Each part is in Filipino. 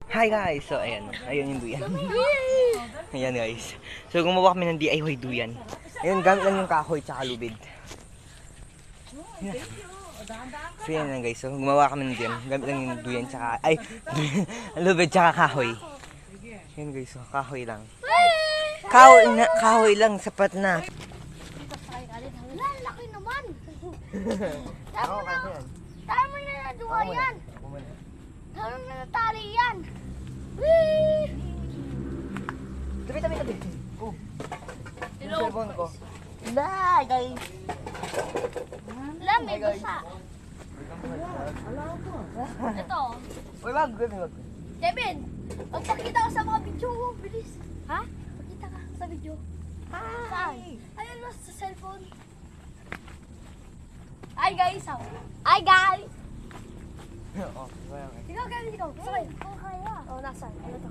Hi guys! So ayan, ayun yung duyan. Ayan guys. So gumawa kami ng DIY duyan. Ayun, gamit lang yung kahoy tsaka lubid. So yan lang guys. So gumawa kami ng duyan. Gamit lang yung duyan tsaka, duyan, lubid tsaka kahoy. Ayan guys, so kahoy lang. Kahoy lang, sapat na. Laki naman. Ako kasi yan. Tayo mo na naduwa yan. Tayo mo na natali yan. Tabi. Oh. Yung cellphone ko. Bye guys. May basa. Ito. Uy, wag. Kevin, magpakita ka sa mga video mo. Bilis. Ha? Pakita ka sa video. Saan? Ayun na sa cellphone. Hi guys. Hi guys. Oo, wala. Ikaw, Kevin, ikaw. Sakay. Ikaw kaya. Oh, nasaan? Ano to?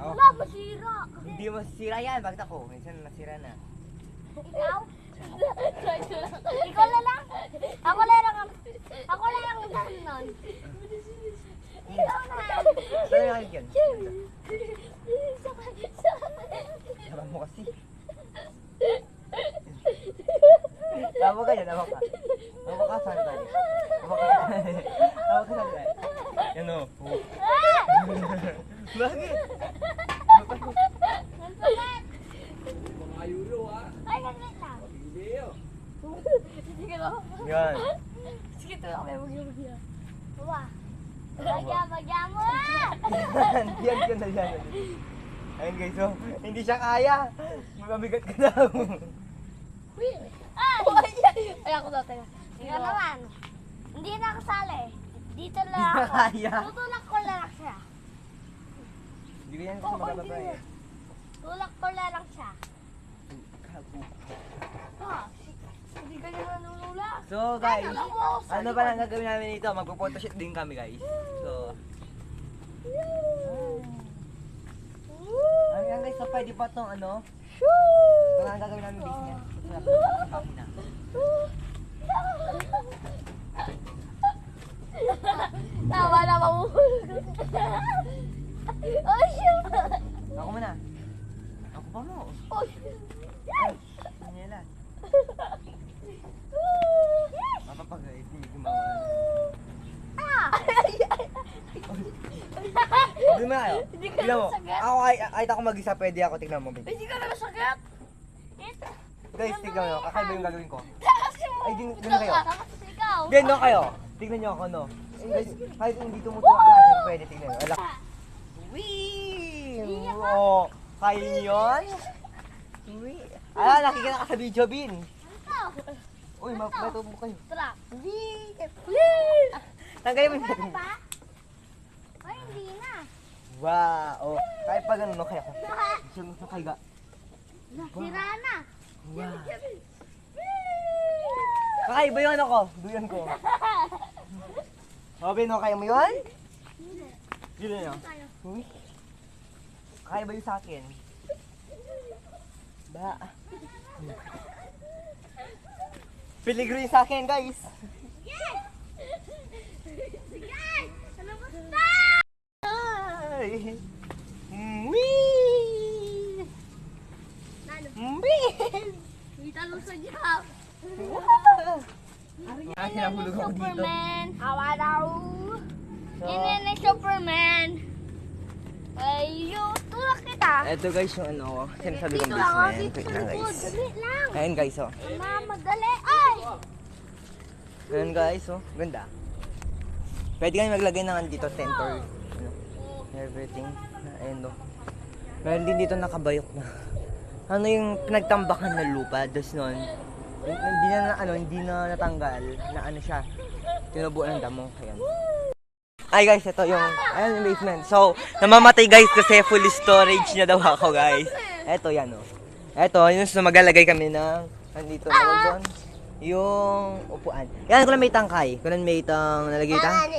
Oh. Wala, masira. Hindi masira yan. Bakit ako? Minsan nasira na. Ikaw? Ikaw na lang. Ako na lang ang nun. Ikaw na. Saan yung ayos yan? Sakay. Tama mo kasi. Tama ka yan, tama ka. Tama ka, saan tayo? Tama ka, saan tayo? Yan o. Bakit? Ay, ganit lang. Sige no? Yan. Sige to, okay, magya. Baba. Bagya mo! Yan. Ayun guys, so, hindi siya kaya. Mabigat ka daw. Ay, ako daw, teka. Ikaw naman. Hindi na kasali. Dito lang Hindi na ako. kaya. Tutulak ko lang siya. Hindi ko yan kasi magababa eh. Tulak ko lang siya. Hindi ka niya nanulula. So guys, ano ba lang gagawin namin dito? Magpo-photoshoot din kami guys. So, ano yan guys, so pwede pa itong ano? Ito lang gagawin namin base niya. Happy na. Tawa na mamuhulog. Oh, shoot! Ako muna. Ako pa mo. Oh, Ay, Daniela. Mapapagay, hindi gumawa. Hindi mo kayo. Hindi ka Tignan mo. nasagad. Ako kahit ako mag-isa pwede ako. Tignan mo. Babe. Hindi ka na masakit. Guys, tignan mo. Kakaiba yung gagawin ko. Kasi mo. Ay, din kayo. Tapos ikaw. Then, no kayo. Tignan nyo ako, no? Guys, kahit hindi tumutuwa natin, pwede. Tignan nyo. Wala. Wee! Oo. Kaya yun? Wee! Ah, nakikita ka sa video, Bin. Uy, matuto mo kayo. Tara. Wee! Wee! Tanggalin mo yung Ano ba? Ay, hindi na. Wow! Kahit pa ganun, no? Kaya ko. Gusto mo sa kaiga. Nasira na. Wow! Kakaiba yun ako. Duyan ko. Okay, no? Kaya mo yun? Hindi na. Uy. Kakaiba yun sa akin. Ba? Piligree sa akin, guys. Yes! Sige! Ano ba? Ay! Wee! Nalo. Wee! Hindi talo sa jab. Ah, sinahulog ako dito. Superman. Hawa daw. So, Ini ni Superman. Ayo, tulak kita. eto guys yung ano ko. Sinasabi kong Dito base lang, na yan. dito Wait sa lang likod. guys. Dali lang. Ayan guys, oh. Madali. Ay! Ayan guys, oh. Ganda. Pwede kami maglagay ng dito center. Ano, everything. Ayan, oh. Meron din dito nakabayok na. Ano yung pinagtambakan na lupa. Tapos nun, hindi na natanggal. Na ano siya. Tinubuan ng damo. Ayan. Ay guys, ito ayan yung basement. So, namamatay guys kasi full storage na daw ako guys. Ito yan oh. Ito, yun so maglalagay kami ng, nandito na doon. Yung upuan. Yan, kung may tangkay. Kung may nalagay ta.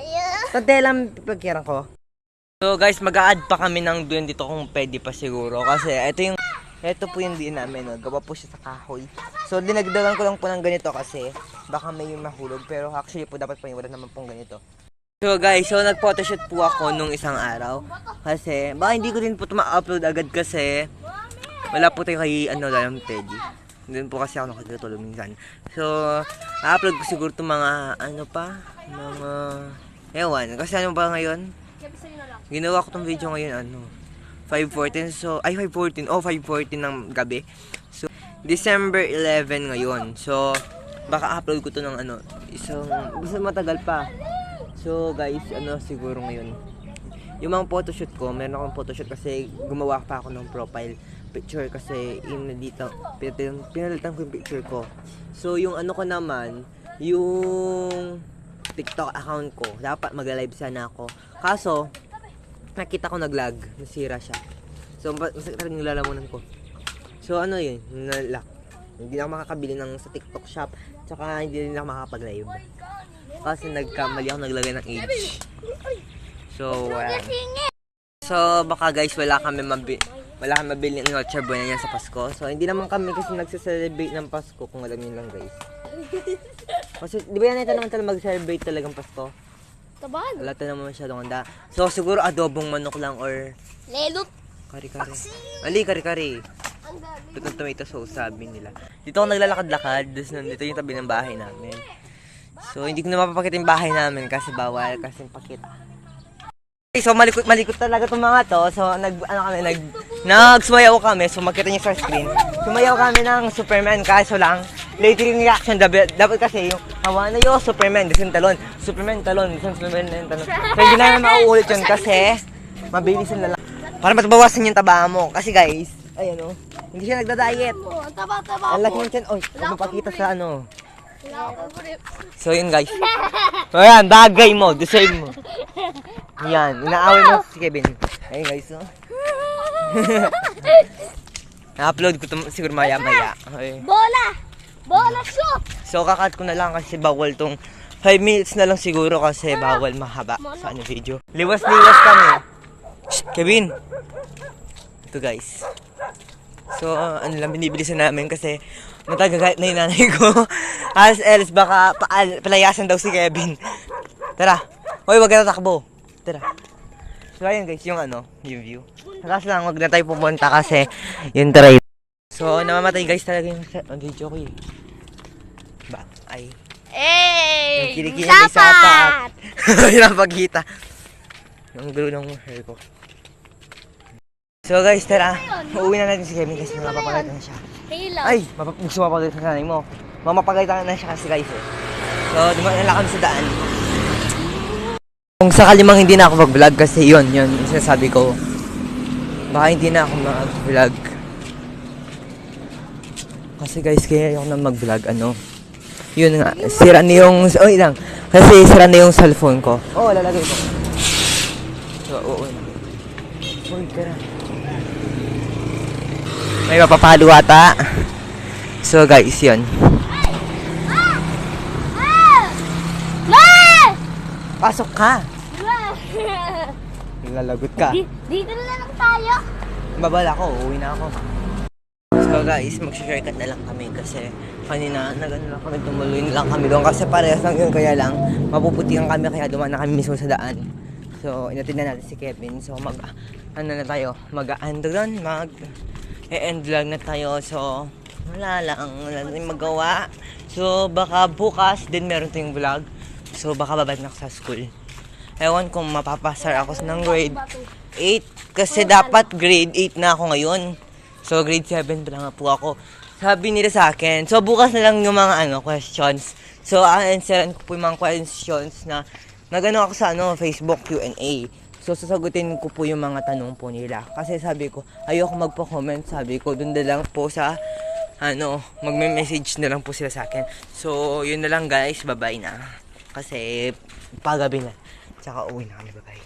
Tante lang pagkirang ko. So guys, mag-a-add pa kami ng doon dito kung pwede pa siguro. Kasi ito po yung din namin. No? Gawa po siya sa kahoy. So dinagdagan ko lang po ng ganito kasi baka may mahulog. Pero actually po dapat pa yung wala naman pong ganito. So guys, so nag-photoshoot po ako nung isang araw. Kasi, baka hindi ko din po ito ma-upload agad kasi wala po tayo kay dalang Teddy. Doon po kasi ako nakatulog minsan. So, upload ko siguro itong mga mga ewan. Kasi ano ba ngayon? Ginawa ko itong video ngayon 5:14. So, ay 5:14. 5:14 ng gabi. So, December 11 ngayon. So, baka upload ko to ng isang matagal pa. So guys, siguro ngayon yung mga photoshoot ko, meron akong photoshoot kasi gumawa pa ako ng profile picture kasi dito pinalitan ko yung picture ko. So yung ko naman, yung TikTok account ko, dapat mag-live sana ako. Kaso nakita ko nag-lag, nasira siya. So masakit rin yung lalamunan ko. So yun, na-lock. Hindi na ako makakabili sa TikTok shop, tsaka hindi rin ako makakapag-live. Kasi nagkamali ako naglagay ng age. So, so baka guys wala kami mabili ng Noche Buena niyan sa Pasko. So, hindi naman kami kasi nagse-celebrate ng Pasko kung alam niyo lang guys. Kasi, di ba yan ito naman talaga mag-celebrate talagang Pasko? Taban. Wala ito naman masyadong handa. So, siguro adobong manok lang or Lelot. kari-kari. Ali, kari-kari. Tutong tomato sauce sabi nila. Dito ako naglalakad-lakad. Dito yung tabi ng bahay namin. So, hindi ko na mapapakita yung bahay namin kasi bawal kasi pakita. Okay, so, malikot talaga itong mga to. So, nagsumayaw kami. So, makita niyo sa screen. Sumayaw kami ng Superman. Kaso lang, late yung reaction. Dapat kasi yung hawa na yung Superman. Disang talon. Superman talon. Superman talon. So, hindi na mauulit yun kasi mabilis yung lalaki. Para matabawasan yung taba mo. Kasi guys, hindi siya nagda-diet. Taba. Ang laki yung chan. Oy, huwag mapakita sa So yun guys. Ayan, bagay mo, deserve mo. Yan, inaaway mo si Kevin. Ayun guys, na-upload ko to siguro maya-maya. Okay. Bola shoot. So kakat ko na lang kasi bawal tong 5 minutes na lang siguro kasi bawal mahaba sa video. Liwas-liwas kami. Shh, Kevin. Ito guys. So, binibilisan namin kasi matagagayat na yung nanay ko. As else, baka palayasan daw si Kevin. Tara. Hoy, wag na takbo. Tara. So, ayun guys, yung yung view. Kaso lang, wag na tayo pumunta kasi yung try. So, namamatay guys talaga yung video ko eh. Yung kilikili may sapat. Yung napagkita. Yung gulo ng hair ko. So guys, tara. Uuwi na natin si Kevin kasi mapapagalitan na siya. Ay, gusto mapagalitan sa nanay mo. Mamapagalitan na siya kasi guys eh. So, dumaan na lang kami sa daan. Kung sakali mang hindi na ako mag-vlog kasi yun yung sinasabi ko. Baka hindi na ako mag-vlog. Kasi guys, kaya ayoko na mag-vlog, yun nga, sira na yung, kasi sira na yung cellphone ko. Lalagay ko. So, uuwi na. Uy, tara. May mapapalo ata. So guys, yun. Pasok ka. Lalagot ka. Dito na lang tayo. Babala ko, uuwi na ako. So guys, mag-shortcut na lang kami kasi kanina lang kami, tumuloy na lang kami doon kasi parehas lang yun, kaya lang mapuputihan kami kaya dumaan na kami mismo sa daan. So inatid na natin si Kevin. So na tayo, mag-end vlog na tayo. So wala tayong magawa. So baka bukas din meron tayong vlog. So baka babalik na ako sa school. Ewan kung mapapasar ako ng grade 8 kasi dapat grade 8 na ako ngayon. So grade 7 pa lang po ako. Sabi nila sa akin. So bukas na lang yung mga questions. So answeran ko po yung mga questions na nagano ako sa Facebook Q&A. So sasagutin ko po yung mga tanong po nila. Kasi sabi ko, ayoko magpo-comment. Sabi ko, doon na lang po sa magme-message na lang po sila sa akin. So yun na lang guys, bye-bye na. Kasi pagabi na. Tsaka uwi na kami, bye-bye.